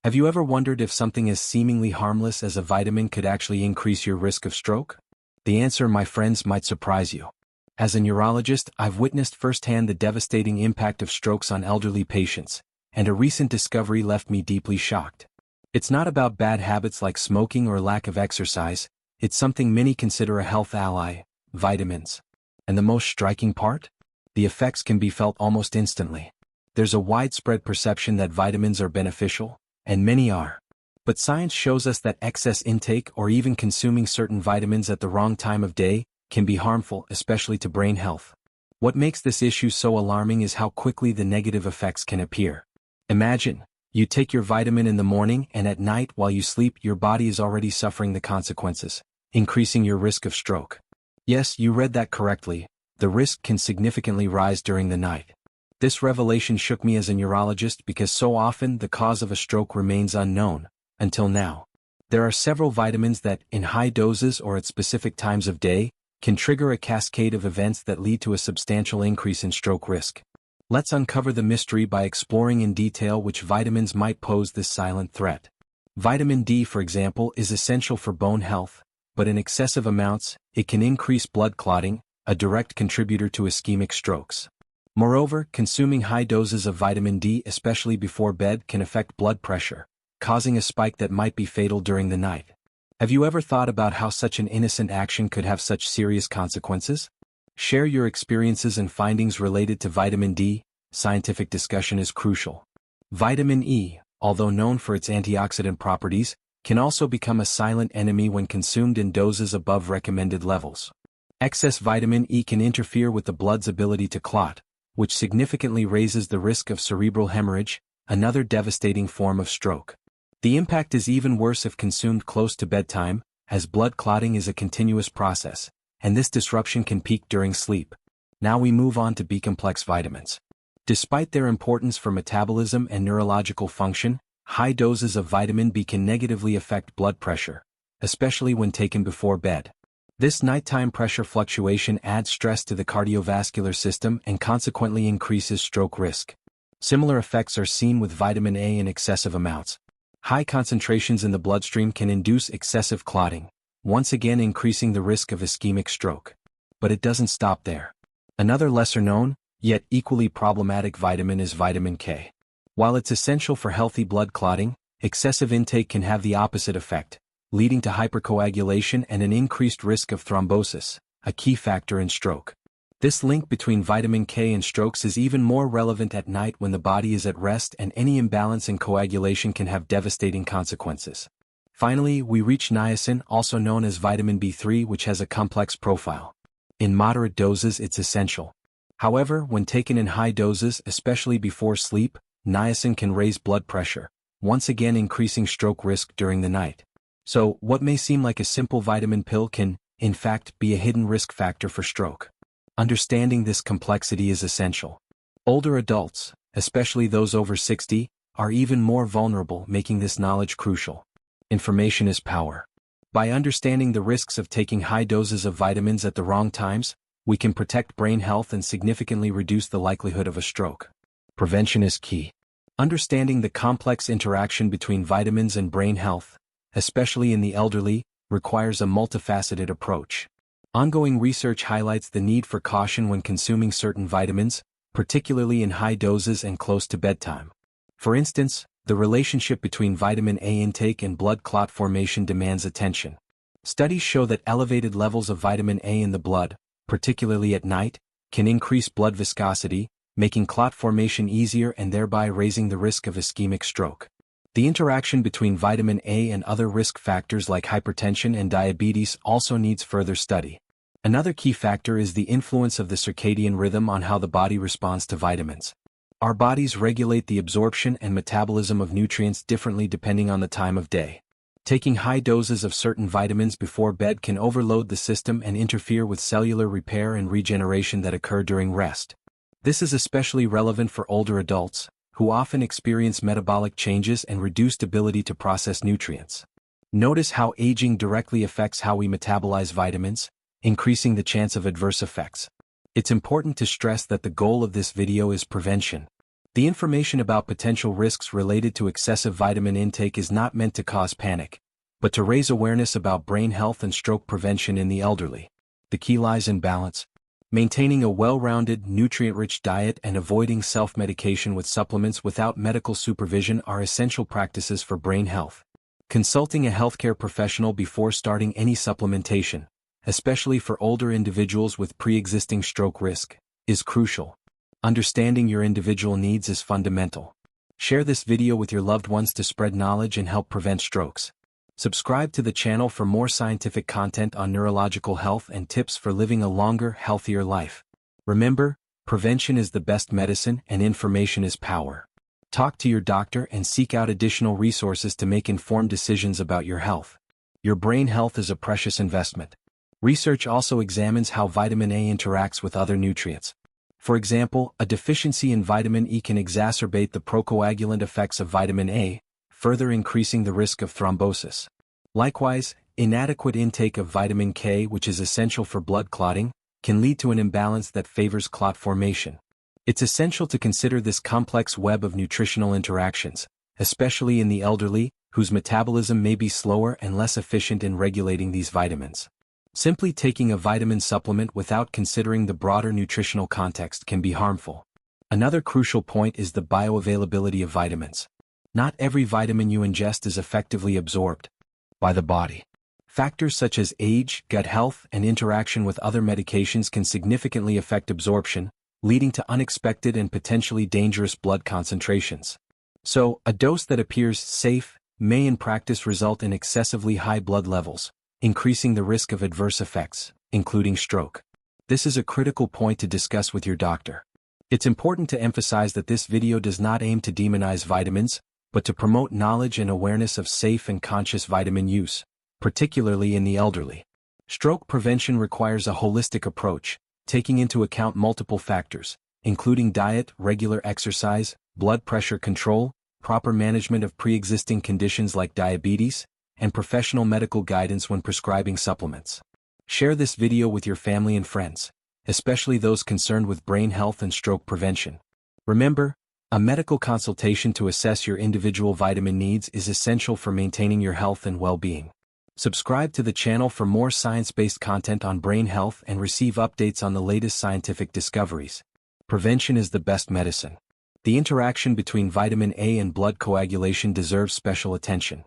Have you ever wondered if something as seemingly harmless as a vitamin could actually increase your risk of stroke? The answer, my friends, might surprise you. As a neurologist, I've witnessed firsthand the devastating impact of strokes on elderly patients, and a recent discovery left me deeply shocked. It's not about bad habits like smoking or lack of exercise, it's something many consider a health ally: vitamins. And the most striking part? The effects can be felt almost instantly. There's a widespread perception that vitamins are beneficial, and many are. But science shows us that excess intake or even consuming certain vitamins at the wrong time of day can be harmful, especially to brain health. What makes this issue so alarming is how quickly the negative effects can appear. Imagine, you take your vitamin in the morning and at night while you sleep your body is already suffering the consequences, increasing your risk of stroke. Yes, you read that correctly, the risk can significantly rise during the night. This revelation shook me as a neurologist because so often the cause of a stroke remains unknown, until now. There are several vitamins that, in high doses or at specific times of day, can trigger a cascade of events that lead to a substantial increase in stroke risk. Let's uncover the mystery by exploring in detail which vitamins might pose this silent threat. Vitamin D, for example, is essential for bone health, but in excessive amounts, it can increase blood clotting, a direct contributor to ischemic strokes. Moreover, consuming high doses of vitamin D, especially before bed, can affect blood pressure, causing a spike that might be fatal during the night. Have you ever thought about how such an innocent action could have such serious consequences? Share your experiences and findings related to vitamin D. Scientific discussion is crucial. Vitamin E, although known for its antioxidant properties, can also become a silent enemy when consumed in doses above recommended levels. Excess vitamin E can interfere with the blood's ability to clot, which significantly raises the risk of cerebral hemorrhage, another devastating form of stroke. The impact is even worse if consumed close to bedtime, as blood clotting is a continuous process, and this disruption can peak during sleep. Now we move on to B-complex vitamins. Despite their importance for metabolism and neurological function, high doses of vitamin B can negatively affect blood pressure, especially when taken before bed. This nighttime pressure fluctuation adds stress to the cardiovascular system and consequently increases stroke risk. Similar effects are seen with vitamin A in excessive amounts. High concentrations in the bloodstream can induce excessive clotting, once again increasing the risk of ischemic stroke. But it doesn't stop there. Another lesser-known, yet equally problematic vitamin is vitamin K. While it's essential for healthy blood clotting, excessive intake can have the opposite effect, leading to hypercoagulation and an increased risk of thrombosis, a key factor in stroke. This link between vitamin K and strokes is even more relevant at night when the body is at rest, and any imbalance in coagulation can have devastating consequences. Finally, we reach niacin, also known as vitamin B3, which has a complex profile. In moderate doses it's essential. However, when taken in high doses, especially before sleep, niacin can raise blood pressure, once again increasing stroke risk during the night. So, what may seem like a simple vitamin pill can, in fact, be a hidden risk factor for stroke. Understanding this complexity is essential. Older adults, especially those over 60, are even more vulnerable, making this knowledge crucial. Information is power. By understanding the risks of taking high doses of vitamins at the wrong times, we can protect brain health and significantly reduce the likelihood of a stroke. Prevention is key. Understanding the complex interaction between vitamins and brain health, especially in the elderly, requires a multifaceted approach. Ongoing research highlights the need for caution when consuming certain vitamins, particularly in high doses and close to bedtime. For instance, the relationship between vitamin A intake and blood clot formation demands attention. Studies show that elevated levels of vitamin A in the blood, particularly at night, can increase blood viscosity, making clot formation easier and thereby raising the risk of ischemic stroke. The interaction between vitamin A and other risk factors like hypertension and diabetes also needs further study. Another key factor is the influence of the circadian rhythm on how the body responds to vitamins. Our bodies regulate the absorption and metabolism of nutrients differently depending on the time of day. Taking high doses of certain vitamins before bed can overload the system and interfere with cellular repair and regeneration that occur during rest. This is especially relevant for older adults, who often experience metabolic changes and reduced ability to process nutrients. Notice how aging directly affects how we metabolize vitamins, increasing the chance of adverse effects. It's important to stress that the goal of this video is prevention. The information about potential risks related to excessive vitamin intake is not meant to cause panic, but to raise awareness about brain health and stroke prevention in the elderly. The key lies in balance. Maintaining a well-rounded, nutrient-rich diet and avoiding self-medication with supplements without medical supervision are essential practices for brain health. Consulting a healthcare professional before starting any supplementation, especially for older individuals with pre-existing stroke risk, is crucial. Understanding your individual needs is fundamental. Share this video with your loved ones to spread knowledge and help prevent strokes. Subscribe to the channel for more scientific content on neurological health and tips for living a longer, healthier life. Remember, prevention is the best medicine and information is power. Talk to your doctor and seek out additional resources to make informed decisions about your health. Your brain health is a precious investment. Research also examines how vitamin A interacts with other nutrients. For example, a deficiency in vitamin E can exacerbate the procoagulant effects of vitamin A, further increasing the risk of thrombosis. Likewise, inadequate intake of vitamin K, which is essential for blood clotting, can lead to an imbalance that favors clot formation. It's essential to consider this complex web of nutritional interactions, especially in the elderly, whose metabolism may be slower and less efficient in regulating these vitamins. Simply taking a vitamin supplement without considering the broader nutritional context can be harmful. Another crucial point is the bioavailability of vitamins. Not every vitamin you ingest is effectively absorbed by the body. Factors such as age, gut health, and interaction with other medications can significantly affect absorption, leading to unexpected and potentially dangerous blood concentrations. So, a dose that appears safe may in practice result in excessively high blood levels, increasing the risk of adverse effects, including stroke. This is a critical point to discuss with your doctor. It's important to emphasize that this video does not aim to demonize vitamins, but to promote knowledge and awareness of safe and conscious vitamin use, particularly in the elderly. Stroke prevention requires a holistic approach, taking into account multiple factors, including diet, regular exercise, blood pressure control, proper management of pre-existing conditions like diabetes, and professional medical guidance when prescribing supplements. Share this video with your family and friends, especially those concerned with brain health and stroke prevention. Remember, a medical consultation to assess your individual vitamin needs is essential for maintaining your health and well-being. Subscribe to the channel for more science-based content on brain health and receive updates on the latest scientific discoveries. Prevention is the best medicine. The interaction between vitamin A and blood coagulation deserves special attention.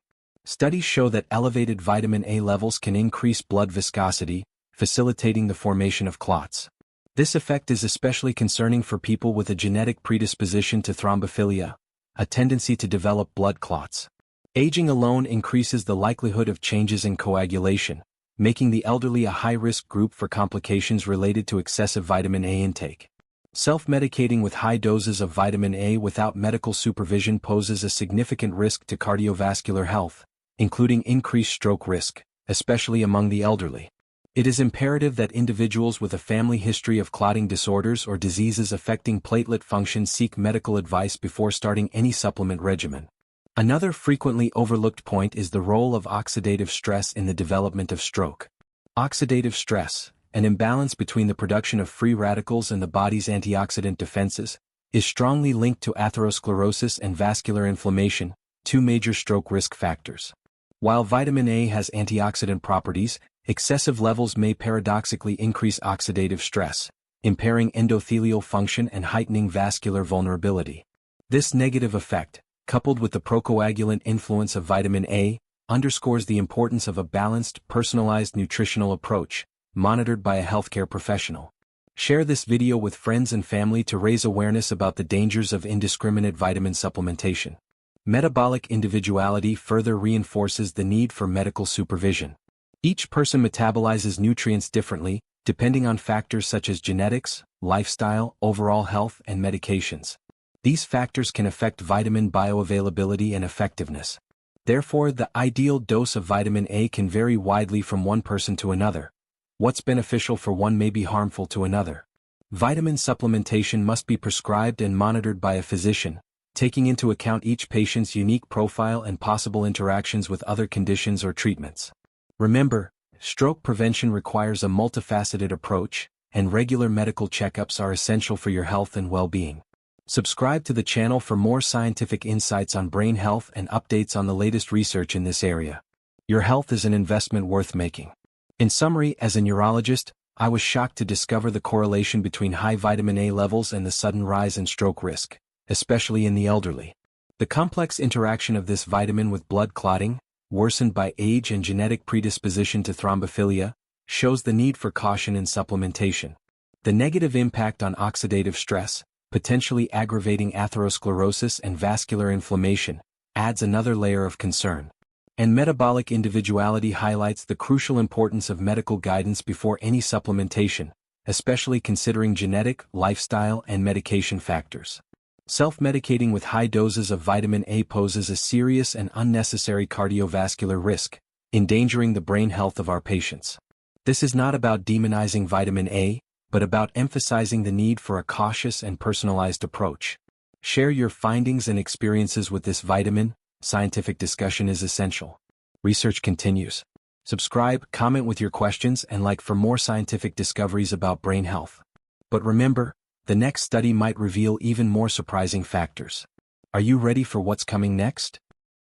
Studies show that elevated vitamin A levels can increase blood viscosity, facilitating the formation of clots. This effect is especially concerning for people with a genetic predisposition to thrombophilia, a tendency to develop blood clots. Aging alone increases the likelihood of changes in coagulation, making the elderly a high-risk group for complications related to excessive vitamin A intake. Self-medicating with high doses of vitamin A without medical supervision poses a significant risk to cardiovascular health, including increased stroke risk, especially among the elderly. It is imperative that individuals with a family history of clotting disorders or diseases affecting platelet function seek medical advice before starting any supplement regimen. Another frequently overlooked point is the role of oxidative stress in the development of stroke. Oxidative stress, an imbalance between the production of free radicals and the body's antioxidant defenses, is strongly linked to atherosclerosis and vascular inflammation, two major stroke risk factors. While vitamin A has antioxidant properties, excessive levels may paradoxically increase oxidative stress, impairing endothelial function and heightening vascular vulnerability. This negative effect, coupled with the procoagulant influence of vitamin A, underscores the importance of a balanced, personalized nutritional approach, monitored by a healthcare professional. Share this video with friends and family to raise awareness about the dangers of indiscriminate vitamin supplementation. Metabolic individuality further reinforces the need for medical supervision. Each person metabolizes nutrients differently, depending on factors such as genetics, lifestyle, overall health, and medications. These factors can affect vitamin bioavailability and effectiveness. Therefore, the ideal dose of vitamin A can vary widely from one person to another. What's beneficial for one may be harmful to another. Vitamin supplementation must be prescribed and monitored by a physician, taking into account each patient's unique profile and possible interactions with other conditions or treatments. Remember, stroke prevention requires a multifaceted approach, and regular medical checkups are essential for your health and well-being. Subscribe to the channel for more scientific insights on brain health and updates on the latest research in this area. Your health is an investment worth making. In summary, as a neurologist, I was shocked to discover the correlation between high vitamin A levels and the sudden rise in stroke risk, especially in the elderly. The complex interaction of this vitamin with blood clotting, worsened by age and genetic predisposition to thrombophilia, shows the need for caution in supplementation. The negative impact on oxidative stress, potentially aggravating atherosclerosis and vascular inflammation, adds another layer of concern. And metabolic individuality highlights the crucial importance of medical guidance before any supplementation, especially considering genetic, lifestyle, and medication factors. Self-medicating with high doses of vitamin A poses a serious and unnecessary cardiovascular risk, endangering the brain health of our patients. This is not about demonizing vitamin A, but about emphasizing the need for a cautious and personalized approach. Share your findings and experiences with this vitamin. Scientific discussion is essential. Research continues. Subscribe, comment with your questions, and like for more scientific discoveries about brain health. But remember, the next study might reveal even more surprising factors. Are you ready for what's coming next?